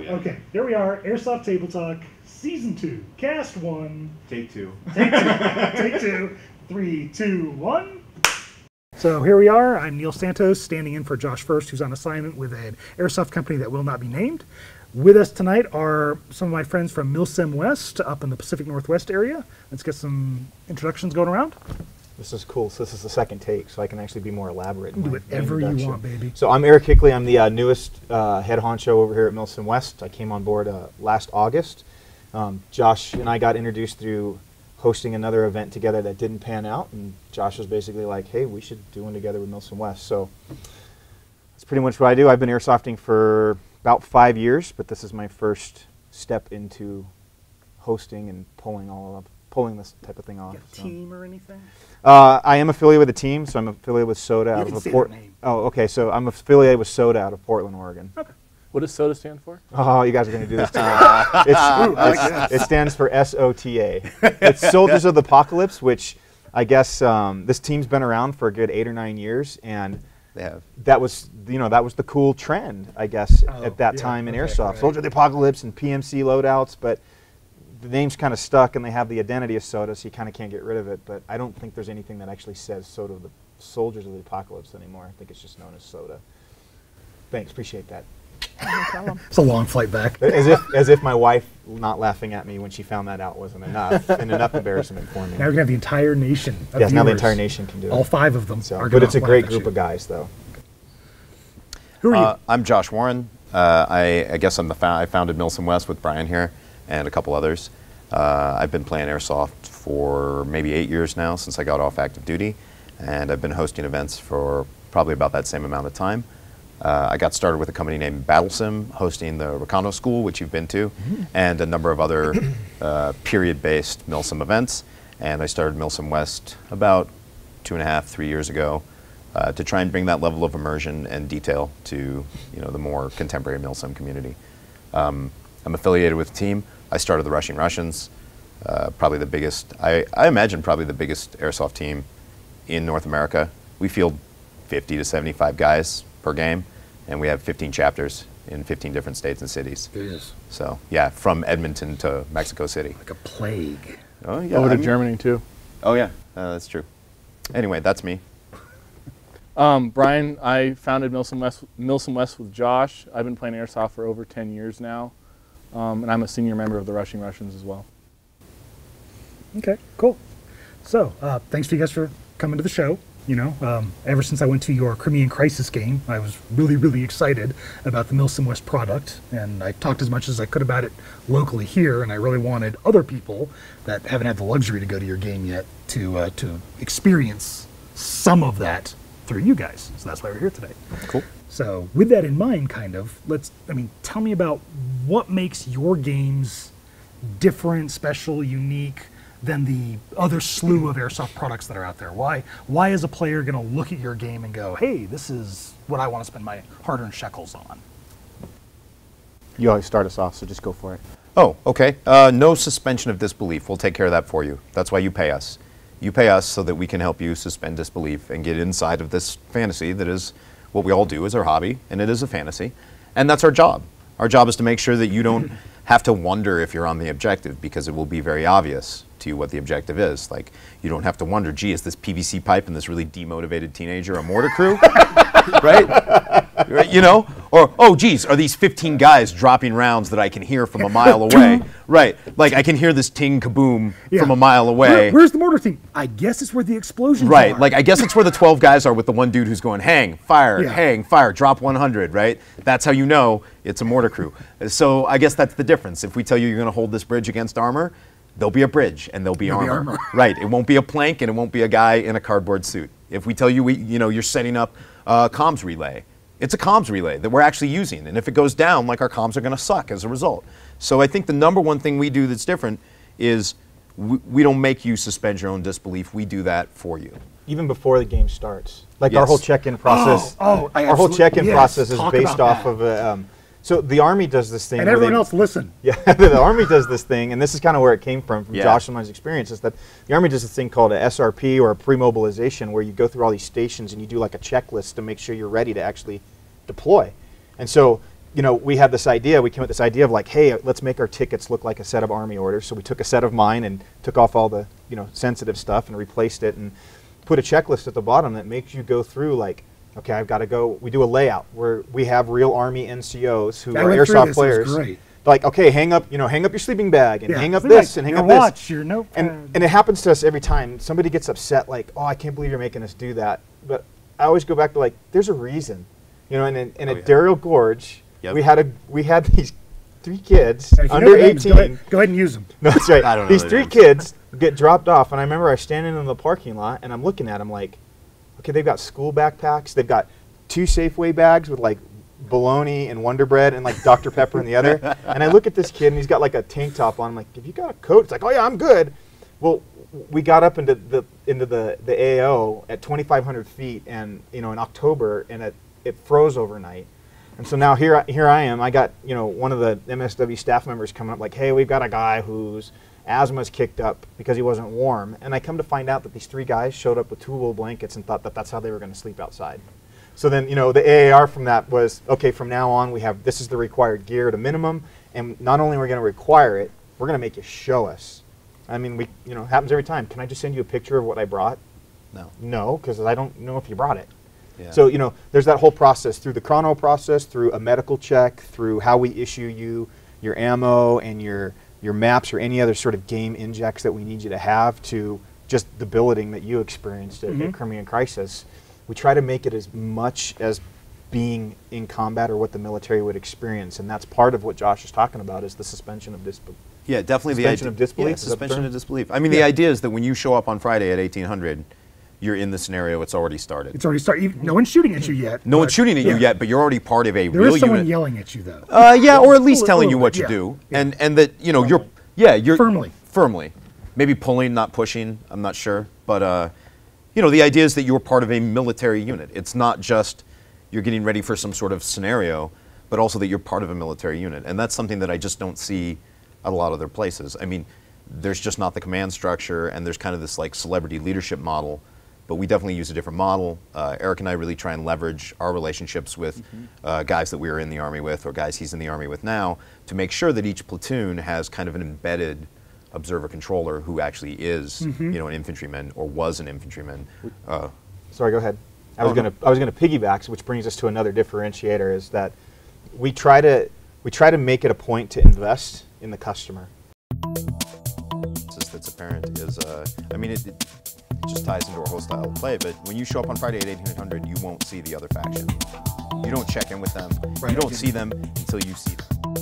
Okay, here we are, Airsoft Table Talk, Season 2, Cast 1. Take 2. Take 2. Take 2. 3, 2, 1. So here we are. I'm Neil Santos, standing in for Josh First, who's on assignment with an airsoft company that will not be named. With us tonight are some of my friends from MilsimWest up in the Pacific Northwest area. Let's get some introductions going around. This is cool. So this is the second take, so I can actually be more elaborate. Do whatever you want, baby. So I'm Erik Hickly. I'm the newest head honcho over here at MilsimWest. I came on board last August. Josh and I got introduced through hosting another event together that didn't pan out, and Josh was basically like, hey, we should do one together with MilsimWest. So that's pretty much what I do. I've been airsofting for about 5 years, but this is my first step into hosting and pulling this type of thing off. You got a team or anything? I am affiliated with a team, so I'm affiliated with Soda out of Portland. Oh, okay. So I'm affiliated with Soda out of Portland, Oregon. Okay. What does SOTA stand for? Oh, you guys are going to do this to me. It stands for SOTA. It's Soldiers of the Apocalypse, which I guess this team's been around for a good 8 or 9 years, and that was the cool trend, I guess, at that time in airsoft. Right. Soldier of the Apocalypse and PMC loadouts, but the name's kind of stuck, and they have the identity of Soda, so you kind of can't get rid of it. But I don't think there's anything that actually says Soldiers of the Apocalypse anymore. I think it's just known as Soda. Thanks, appreciate that. It's a long flight back. As if my wife not laughing at me when she found that out wasn't enough, and enough embarrassment for me. Now we're gonna have the entire nation. Yes, now the entire nation can do it. All 5 of them. So, but it's a great group of guys, though. Who are you? I'm Josh Warren. I guess I founded MilsimWest with Brian here and a couple others. I've been playing airsoft for maybe 8 years now since I got off active duty, and I've been hosting events for probably about that same amount of time. I got started with a company named BattleSim, hosting the Recano School, which you've been to, and a number of other period-based Milsim events. And I started MilsimWest about 2.5, 3 years ago to try and bring that level of immersion and detail to the more contemporary Milsim community. I'm affiliated with a team. I started the Rushing Russians, probably the biggest, I imagine probably the biggest airsoft team in North America. We field 50 to 75 guys per game, and we have 15 chapters in 15 different states and cities. Yes. So yeah, from Edmonton to Mexico City. Like a plague. Oh yeah. Over to Germany too. Oh yeah, that's true. Anyway, that's me. Brian, I founded MilsimWest with Josh. I've been playing airsoft for over 10 years now, and I'm a senior member of the Rushing Russians as well. Okay, cool. So, thanks to you guys for coming to the show. Ever since I went to your Crimean Crisis game, I was really, really excited about the MilsimWest product, and I talked as much as I could about it locally here, and I really wanted other people that haven't had the luxury to go to your game yet to experience some of that through you guys. So that's why we're here today. Cool. So with that in mind, tell me about what makes your games different, special, unique than the other slew of airsoft products that are out there. Why is a player going to look at your game and go, hey, this is what I want to spend my hard-earned shekels on? You always start us off, so just go for it. Oh, okay. No suspension of disbelief. We'll take care of that for you. That's why you pay us. You pay us so that we can help you suspend disbelief and get inside of this fantasy that is what we all do as our hobby, and it is a fantasy. And that's our job. Our job is to make sure that you don't have to wonder if you're on the objective, because it will be very obvious to you what the objective is. Like, you don't have to wonder, gee, is this PVC pipe and this really demotivated teenager a mortar crew? Right? Or, oh, geez, are these 15 guys dropping rounds that I can hear from a mile away? Right, like I can hear this ting kaboom from a mile away. Where's the mortar team? I guess it's where the explosions are. Right, like I guess it's where the 12 guys are with the one dude who's going hang, fire, drop 100, right? That's how you know it's a mortar crew. So I guess that's the difference. If we tell you you're going to hold this bridge against armor, there'll be a bridge and there'll be armor. Right, it won't be a plank and it won't be a guy in a cardboard suit. If we tell you you're setting up a comms relay, it's a comms relay that we're actually using, and if it goes down, like, our comms are going to suck as a result. So I think the number one thing we do that's different is we don't make you suspend your own disbelief. We do that for you. Even before the game starts. Like, our whole check-in process. Our whole check-in process is based off of so the Army does this thing. And everyone else listen. Yeah, the Army does this thing, and this is kind of where it came from Josh and my experience, is that the Army does this thing called a SRP, or a pre-mobilization, where you go through all these stations and you do like a checklist to make sure you're ready to actually deploy. And so you know, we had this idea, we came up with this idea of like, hey, let's make our tickets look like a set of Army orders. So we took a set of mine and took off all the, you know, sensitive stuff and replaced it and put a checklist at the bottom that makes you go through like, okay, I've got to go, we do a layout where we have real Army NCOs who are airsoft players. Great. Like, okay, hang up your sleeping bag and hang up So this like and hang your up watch, this. your notepad. And it happens to us every time. Somebody gets upset like, oh, I can't believe you're making us do that. But I always go back to like, there's a reason. You know, and at Daryl Gorge, we had these 3 kids under 18. Go ahead and use them. No, that's right. I don't know these 3 kids get dropped off, and I remember I was standing in the parking lot, and I'm looking at them like, okay, they've got school backpacks, they've got 2 Safeway bags with like bologna and Wonder Bread and like Dr. Pepper in the other. And I look at this kid, and he's got like a tank top on. I'm like, have you got a coat? It's like, oh yeah, I'm good. Well, we got up into the AO at 2,500 feet, and you know, in October, and it froze overnight. And so now here I am. I got, you know, one of the MSW staff members coming up like, hey, we've got a guy whose asthma's kicked up because he wasn't warm. And I come to find out that these 3 guys showed up with 2 wool blankets and thought that that's how they were going to sleep outside. So then, you know, the AAR from that was, okay, from now on we have, this is the required gear at a minimum, and not only are we going to require it, we're going to make you show us. I mean, you know, it happens every time. Can I just send you a picture of what I brought? No. No, because I don't know if you brought it. Yeah. So, you know, there's that whole process through the chrono process, through a medical check, through how we issue you your ammo and your maps or any other sort of game injects that we need you to have, to just the billeting that you experienced at Crimean Crisis. We try to make it as much as being in combat or what the military would experience, and that's part of what Josh is talking about, is the suspension of disbelief. Yeah, definitely Suspension of disbelief. Yeah, suspension of disbelief. I mean, the idea is that when you show up on Friday at 1800, you're in the scenario, it's already started. It's already started. No one's shooting at you yet. No one's shooting at you yet, but you're already part of a real unit. There is someone yelling at you, though. Yeah, or at least telling you what you do, and that, you know, you're firmly, maybe pulling, not pushing. I'm not sure, but you know, the idea is that you're part of a military unit. It's not just you're getting ready for some sort of scenario, but also that you're part of a military unit, and that's something that I just don't see at a lot of other places. I mean, there's just not the command structure, and there's kind of this like celebrity leadership model. But we definitely use a different model. Erik and I really try and leverage our relationships with guys that we were in the Army with, or guys he's in the Army with now, to make sure that each platoon has kind of an embedded observer controller who actually is, you know, an infantryman or was an infantryman. Sorry, go ahead. I was gonna piggyback, which brings us to another differentiator, is that we try to make it a point to invest in the customer. That's apparent is, I mean, it just ties into our whole style of play, but when you show up on Friday at 1800, you won't see the other faction. You don't check in with them. You don't see them until you see them.